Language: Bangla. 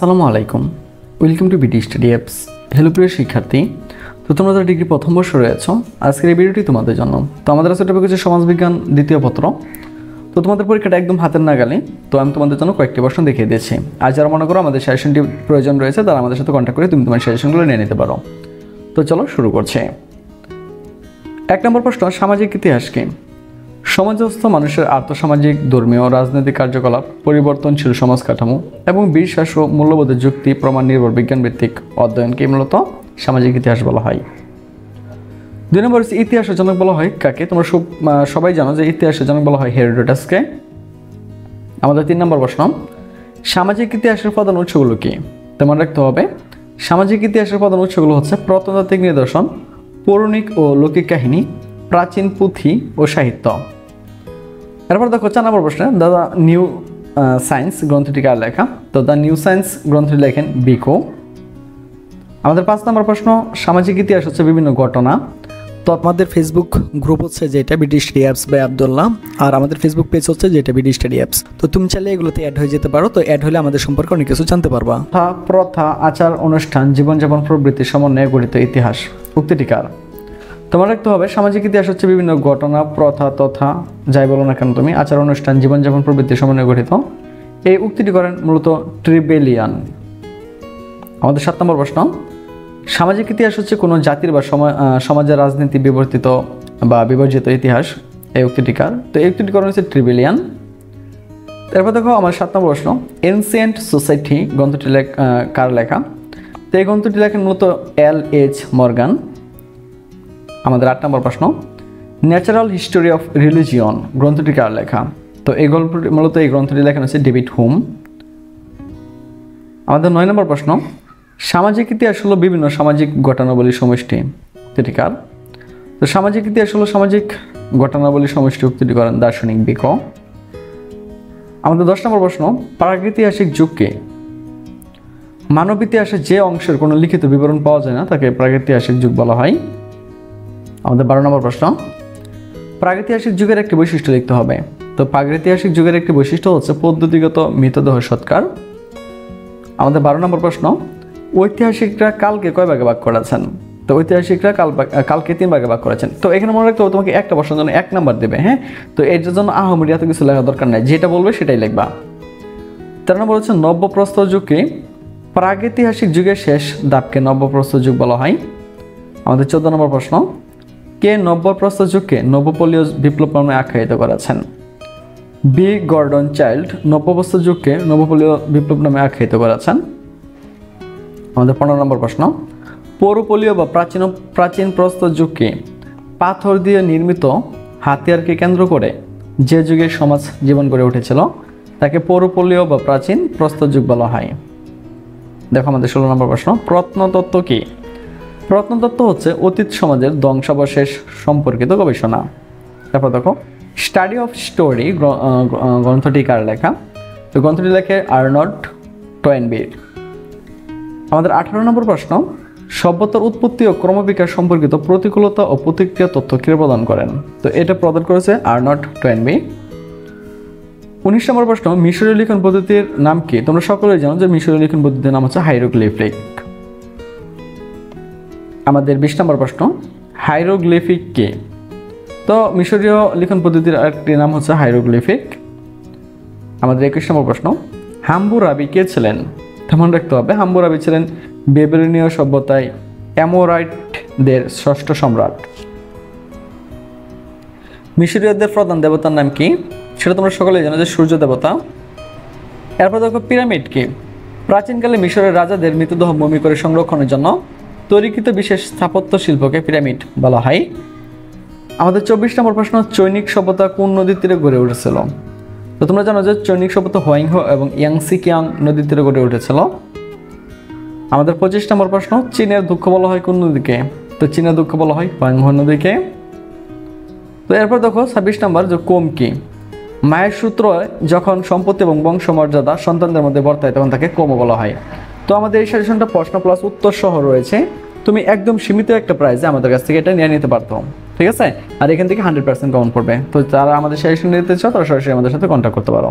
আসসালামু আলাইকুম, welcome to BD study apps. Hello প্রিয় শিক্ষার্থী, তো তোমরা যারা ডিগ্রি প্রথম বর্ষে রয়েছ, আজকের এই ভিডিওটি তোমাদের জন্য। তো আমাদের আছে টপিক হচ্ছে সমাজবিজ্ঞান দ্বিতীয় পত্র। তো তোমাদের পরীক্ষাটা একদম হাতের নাগালে, তো আমি তোমাদের জন্য কয়েকটি প্রশ্ন দেখিয়ে দিয়েছি। আর যারা মনে করো আমাদের সাজেশনটি প্রয়োজন রয়েছে, তারা আমাদের সাথে কন্ট্যাক্ট করে তুমি তোমার সাজেশনগুলো নিয়ে নিতে পারো। তো চলো শুরু করছি। 1 নম্বর প্রশ্ন, সামাজিক ইতিহাস কি? সমাজস্থ মানুষের আর্থসামাজিক, ধর্মীয়, রাজনৈতিক কার্যকলাপ, পরিবর্তনশীল সমাজ কাঠামো এবং বিশ্বাস ও মূল্যবোধের যুক্তি প্রমাণ নির্ভর বিজ্ঞানভিত্তিক অধ্যয়নকে মূলত সামাজিক ইতিহাস বলা হয়। 2 নম্বর হচ্ছে ইতিহাসের জনক বলা হয় কাকে? তোমরা সবাই জানো যে ইতিহাসের জনক বলা হয় হেরোডোটাসকে। আমাদের 3 নম্বর প্রশ্ন, সামাজিক ইতিহাসের প্রধান উৎসগুলো কি? তেমন রাখতে হবে, সামাজিক ইতিহাসের প্রধান উৎসগুলো হচ্ছে প্রত্নতাত্ত্বিক নিদর্শন, পৌরাণিক ও লৌকিক কাহিনী, প্রাচীন পুঁথি ও সাহিত্য। এরপর দেখো 4 নম্বর প্রশ্নে, দ্য নিউ সায়েন্স গ্রন্থটি কার লেখা? তো দ্য নিউ সায়েন্স গ্রন্থটি লেখেন বিকো। আমাদের 5 নম্বর প্রশ্ন, সামাজিক ইতিহাস হচ্ছে বিভিন্ন ঘটনা। তো আমাদের ফেসবুক গ্রুপ হচ্ছে যেটা BD study apps by Abdullah, আর আমাদের ফেসবুক পেজ হচ্ছে যেটা বিডি স্টাডি অ্যাপস। তো তুমি চাইলে এগুলোতে অ্যাড হয়ে যেতে পারো। তো অ্যাড হলে আমাদের সম্পর্কে অনেক কিছু জানতে পারবা। প্রথা, আচার অনুষ্ঠান, জীবনযাপন প্রবৃত্তি সমন্বয়ে গঠিত ইতিহাস। উক্তিটি কার? তোমার রাখতে হবে, সামাজিক ইতিহাস হচ্ছে বিভিন্ন ঘটনা, প্রথা তথা যাই বলো না কেন তুমি, আচার অনুষ্ঠান, জীবনযাপন প্রবৃত্তি সমন্বয়ে গঠিত। এই উক্তিটি করেন মূলত ট্রিবেলিয়ান। আমাদের 7 নম্বর প্রশ্ন, সামাজিক ইতিহাস হচ্ছে কোনো জাতির বা সমাজের রাজনীতি বিবর্তিত বা বিবর্জিত ইতিহাস। এই উক্তিটি কার? তো এই উক্তিটি করেন হচ্ছে ট্রিবেলিয়ান। তারপর দেখো আমার 7 নম্বর প্রশ্ন, এনসিয়েন্ট সোসাইটি গ্রন্থটি কার লেখা? তো এই গ্রন্থটি লেখেন মূলত L.H. মর্গান। আমাদের 8 নম্বর প্রশ্ন, ন্যাচারাল হিস্টোরি অফ রিলিজিয়ন গ্রন্থটি কার লেখা? তো এই গল্পটি মূলত এই গ্রন্থটি লেখেন হচ্ছে ডেভিড হুম। আমাদের 9 নম্বর প্রশ্ন, সামাজিক ইতিহাস হলো বিভিন্ন সামাজিক ঘটনাবলীর সমষ্টি। উক্তিটি কার? তো সামাজিক ইতিহাস হলো সামাজিক ঘটনাবলীর সমষ্টি। উক্তিটি করেন দার্শনিক বিকো। আমাদের 10 নম্বর প্রশ্ন, প্রাগৈতিহাসিক যুগ কি? মানব ইতিহাসে যে অংশের কোনো লিখিত বিবরণ পাওয়া যায় না তাকে প্রাগৈতিহাসিক যুগ বলা হয়। আমাদের 12 নম্বর প্রশ্ন, প্রাগৈতিহাসিক যুগের একটি বৈশিষ্ট্য লিখতে হবে। তো প্রাগৈতিহাসিক যুগের একটি বৈশিষ্ট্য হচ্ছে পদ্ধতিগত মৃতদেহ সৎকার। আমাদের 12 নম্বর প্রশ্ন, ঐতিহাসিকরা কালকে কয় ভাগে ভাগ করেছেন? তো ঐতিহাসিকরা কালকে 3 ভাগে ভাগ করেছেন। তো এখানে মনে রাখতে হবে, তোমাকে একটা প্রশ্নের জন্য 1 নাম্বার দেবে। হ্যাঁ, তো এর জন্য আহমরি এত কিছু লেখা দরকার নাই, যেটা বলবে সেটাই লিখবা। 13 নম্বর হচ্ছে নব্যপ্রস্তর যুগকে প্রাগৈতিহাসিক যুগের শেষ ধাপকে নব্যপ্রস্তর যুগ বলা হয়। আমাদের 14 নম্বর প্রশ্ন, কে নব্যপ্রস্তর যুগকে নবপলীয় বিপ্লব নামে আখ্যায়িত করেছেন? বি. গর্ডন চাইল্ড নব্যপ্রস্তর যুগকে নবপলীয় বিপ্লব নামে আখ্যায়িত করেছেন। আমাদের 15 নম্বর প্রশ্ন, পৌরপলীয় বা প্রাচীন প্রস্তর যুগকে পাথর দিয়ে নির্মিত হাতিয়ারকে কেন্দ্র করে যে যুগে সমাজ জীবন গড়ে উঠেছিল তাকে পৌরপলীয় বা প্রাচীন প্রস্তর যুগ বলা হয়। দেখো আমাদের 16 নম্বর প্রশ্ন, প্রত্নতত্ত্ব কি? প্রত্নতত্ত্ব হচ্ছে অতীত সমাজের ধ্বংসাবশেষ সম্পর্কিত গবেষণা। তারপর দেখো, স্টাডি অফ স্টোরি গ্রন্থটি কার লেখা? তো গ্রন্থটি লেখে আর্নল্ড টয়েনবির। আমাদের 18 নম্বর প্রশ্ন, সভ্যতার উৎপত্তি ও ক্রমবিকাশ সম্পর্কিত প্রতিকূলতা ও প্রতিক্রিয়া তথ্য কে প্রদান করেন? তো এটা প্রদান করেছে আর্নল্ড টয়েনবি। 19 নম্বর প্রশ্ন, মিশরীয় লিখন পদ্ধতির নাম কি? তোমরা সকলেই জানো যে মিশরীয় লিখন পদ্ধতির নাম হচ্ছে হাইরোগ্লিফিক। আমাদের 20 নম্বর প্রশ্ন, হাইরোগ্লিফিক কি? তো মিশরীয় লিখন পদ্ধতির আরেকটি নাম হচ্ছে হাইরোগ্লিফিক। আমাদের 21 নম্বর প্রশ্ন, হাম্মুরাবি কে ছিলেন? তেমন রাখতে হবে, হাম্মুরাবি ছিলেন বেবিলনীয় সভ্যতায় অ্যামোরাইটদের 6ষ্ঠ সম্রাট। মিশরীয়দের প্রধান দেবতার নাম কি? সেটা তোমরা সকলেই জানো যে সূর্য দেবতা। এরপর দেখো, পিরামিড কি? প্রাচীনকালে মিশরের রাজাদের মৃতদেহ মমি করে সংরক্ষণের জন্য তৈরিকৃত বিশেষ স্থাপত্য শিল্পকে পিরামিড বলা হয়। আমাদের 24 নম্বর প্রশ্ন, চৈনিক সভ্যতা কোন নদীর তীরে গড়ে উঠেছিল? তো তোমরা জানো যে চৈনিক সভ্যতা হোয়াংহো এবং ইয়াংসিকিয়াং নদীর তীরে গড়ে উঠেছিল। আমাদের 25 নম্বর প্রশ্ন, চীনের দুঃখ বলা হয় কোন নদীকে? তো চীনের দুঃখ বলা হয় হোয়াংহো নদীকে। তো এরপর দেখো 26 নম্বর, যে কোম কি? মায়ের সূত্র যখন সম্পত্তি এবং বংশমর্যাদা সন্তানদের মধ্যে বর্তায় তখন তাকে কোমও বলা হয়। তো আমাদের এই সাজেশনটা প্রশ্ন প্লাস উত্তর সহ রয়েছে। তুমি একদম সীমিত একটা প্রাইসে আমাদের কাছ থেকে এটা নিয়ে নিতে পারতো, ঠিক আছে? আর এখান থেকে 100% কমন পড়বে। তো যারা আমাদের সাজেশন নিতে চাও তারা সরাসরি আমাদের সাথে কন্ট্যাক্ট করতে পারো।